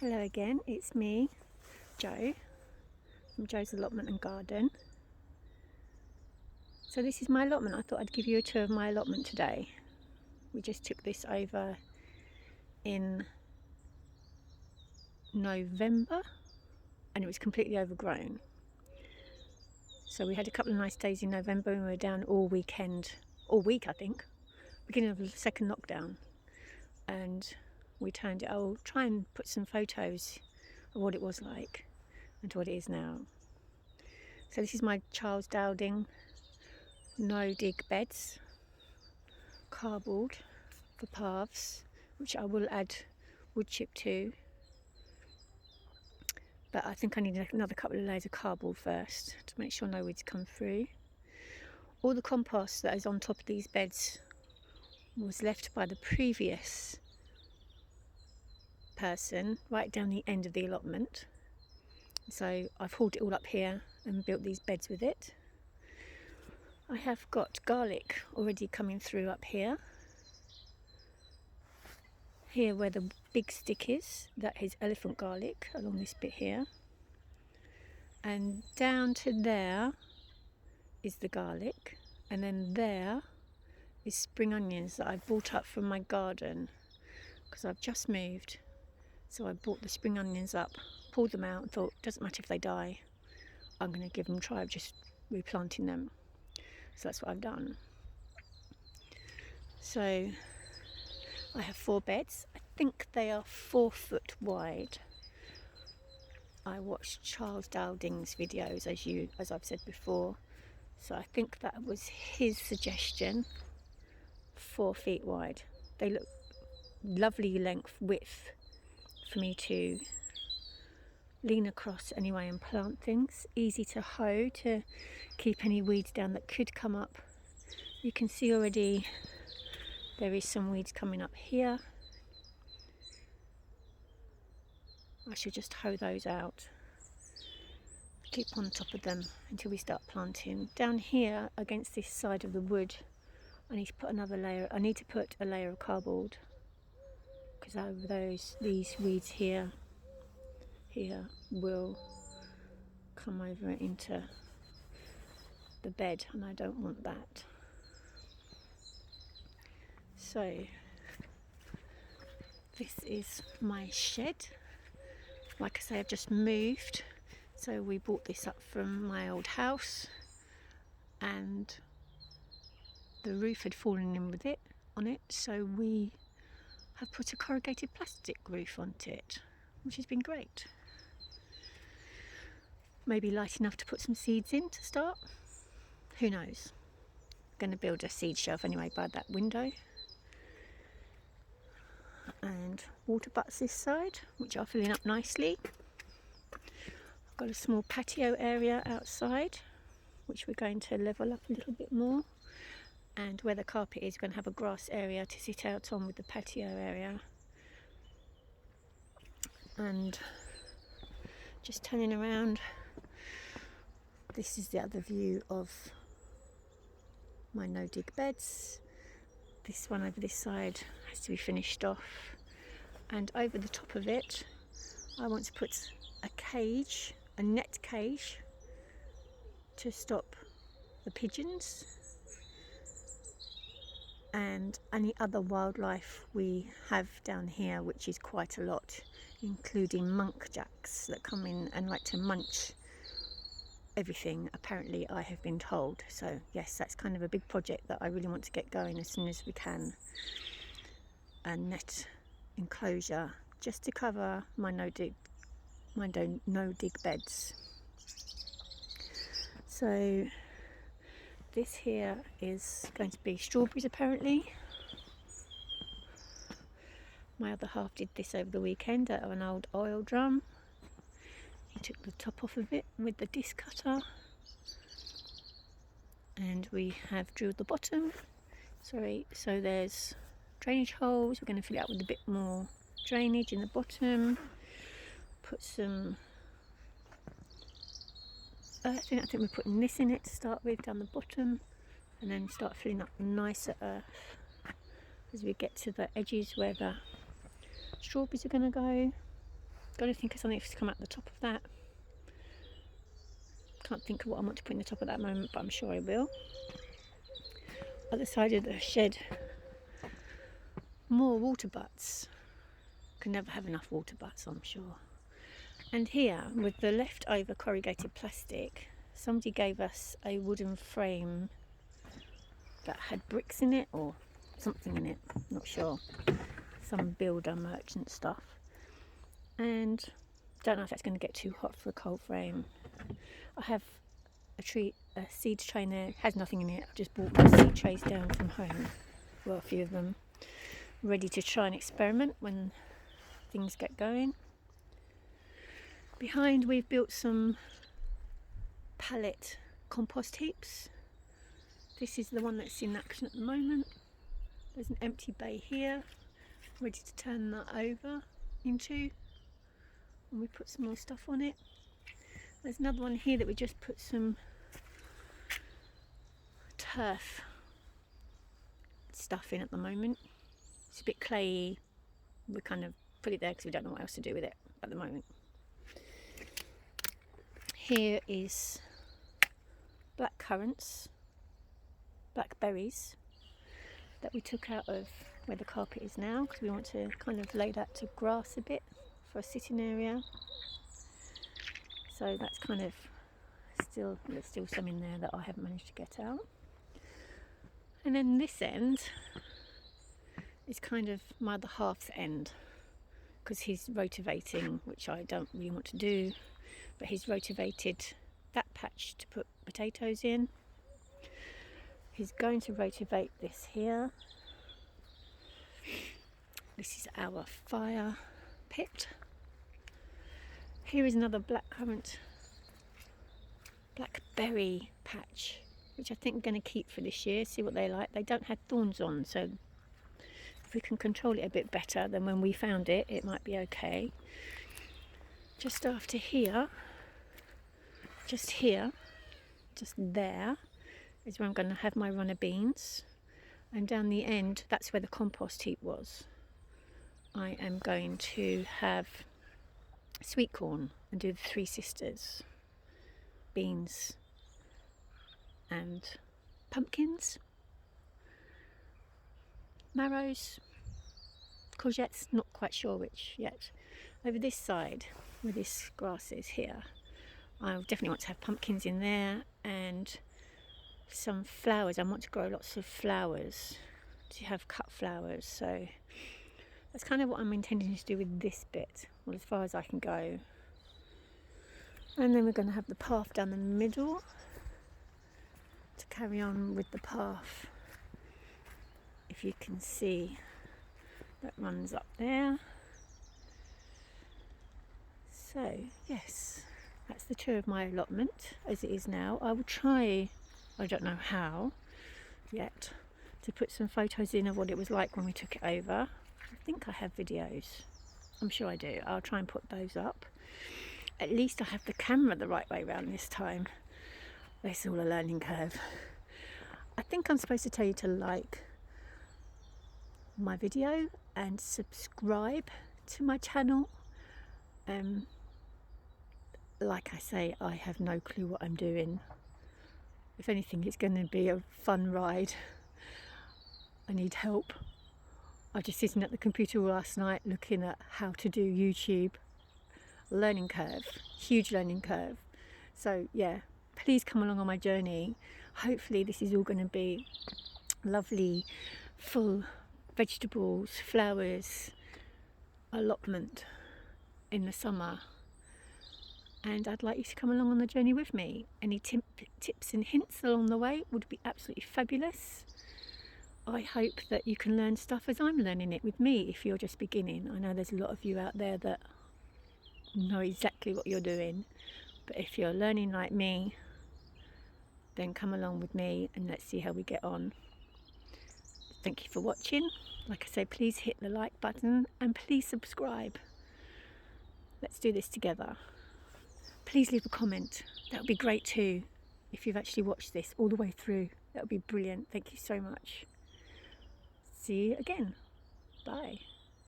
Hello again, it's me, Jo, from Jo's Allotment and Garden. So this is my allotment. I thought I'd give you a tour of my allotment today. We just took this over in November and it was completely overgrown. So we had a couple of nice days in November and we were down all week I think, beginning of the second lockdown. And we turned it, I'll try and put some photos of what it was like and what it is now. So this is my Charles Dowding no dig beds, cardboard for paths, which I will add wood chip to, but I think I need another couple of layers of cardboard first to make sure no weeds come through. All the compost that is on top of these beds was left by the previous person right down the end of the allotment, so I've hauled it all up here and built these beds with it. I have got garlic already coming through up here. Here where the big stick is, that is elephant garlic along this bit here. And down to there is the garlic. And then there is spring onions that I brought up from my garden because I've just moved. So I brought the spring onions up, pulled them out and thought, doesn't matter if they die, I'm going to give them a try of just replanting them. So that's what I've done. So I have 4 beds. I think they are 4 foot wide. I watched Charles Dowding's videos, as I've said before, so I think that was his suggestion, 4 feet wide. They look lovely width for me to lean across anyway and plant things. Easy to hoe to keep any weeds down that could come up. You can see already there is some weeds coming up here. I should just hoe those out. Keep on top of them until we start planting. Down here against this side of the wood, I need to put another layer. I need to put a layer of cardboard because over these weeds here will come over into the bed, and I don't want that. So this is my shed. Like I say, I've just moved, so we bought this up from my old house and the roof had fallen in on it, so we have put a corrugated plastic roof onto it, which has been great. Maybe light enough to put some seeds in to start, who knows. I'm going to build a seed shelf anyway by that window. And water butts this side, which are filling up nicely. I've got a small patio area outside, which we're going to level up a little bit more. And where the carpet is, we're going to have a grass area to sit out on with the patio area. And just turning around, this is the other view of my no-dig beds. This one over this side has to be finished off, and over the top of it I want to put a net cage to stop the pigeons and any other wildlife we have down here, which is quite a lot, including munkjacks that come in and like to munch everything, apparently, I have been told. So yes, that's kind of a big project that I really want to get going as soon as we can. A net enclosure just to cover my no-dig beds. So this here is going to be strawberries apparently. My other half did this over the weekend out of an old oil drum. He took the top off of it with the disc cutter, and we have drilled the bottom. So there's drainage holes. We're going to fill it up with a bit more drainage in the bottom. Put some earth in it. I think we're putting this in it to start with down the bottom, and then start filling up nicer earth as we get to the edges where the strawberries are going to go got to think of something to come out the top of that. Can't think of what I want to put in the top at that moment, but I'm sure I will. Other side of the shed, more water butts. Can never have enough water butts, I'm sure. And here, with the leftover corrugated plastic, somebody gave us a wooden frame that had bricks in it or something in it, not sure. Some builder merchant stuff. And don't know if that's going to get too hot for a cold frame. I have a seed tray in there, it has nothing in it. I've just bought my seed trays down from home, well, a few of them, ready to try and experiment when things get going. Behind, we've built some pallet compost heaps. This is the one that's in action at the moment. There's an empty bay here, ready to turn that over into, and we put some more stuff on it. There's another one here that we just put some turf stuff in at the moment. It's a bit clayey. We kind of put it there because we don't know what else to do with it at the moment. Here is black currants, blackberries that we took out of where the carpet is now because we want to kind of lay that to grass a bit for a sitting area. So that's kind of there's still some in there that I haven't managed to get out. And then this end is kind of my other half's end because he's rotivating, which I don't really want to do, but he's rotivated that patch to put potatoes in. He's going to rotivate this here. This is our fire pit. Here is another blackberry patch, which I think I'm going to keep for this year, see what they like. They don't have thorns on, so if we can control it a bit better than when we found it, it might be okay. Just after here, just there, is where I'm going to have my runner beans. And down the end, that's where the compost heap was. I am going to have sweet corn and do the Three Sisters, beans and pumpkins, marrows, courgettes, not quite sure which yet. Over this side, where this grass is here, I definitely want to have pumpkins in there and some flowers. I want to grow lots of flowers, to have cut flowers, so that's kind of what I'm intending to do with this bit, well, as far as I can go. And then we're going to have the path down the middle to carry on with the path, if you can see, that runs up there. So yes, that's the tour of my allotment as it is now. I will try, I don't know how yet, to put some photos in of what it was like when we took it over. I think I have videos, I'm sure I do. I'll try and put those up. At least I have the camera the right way around this time. It's all a learning curve. I think I'm supposed to tell you to like my video and subscribe to my channel. Like I say, I have no clue what I'm doing. If anything, it's going to be a fun ride. I need help. I was just sitting at the computer last night looking at how to do YouTube. Learning curve, huge learning curve. So yeah, please come along on my journey. Hopefully this is all going to be lovely, full vegetables, flowers, allotment in the summer. And I'd like you to come along on the journey with me. Any tips and hints along the way would be absolutely fabulous. I hope that you can learn stuff as I'm learning it with me if you're just beginning. I know there's a lot of you out there that know exactly what you're doing, but if you're learning like me, then come along with me and let's see how we get on. Thank you for watching. Like I say, please hit the like button and please subscribe. Let's do this together. Please leave a comment. That would be great too. If you've actually watched this all the way through, that would be brilliant. Thank you so much. See you again. Bye.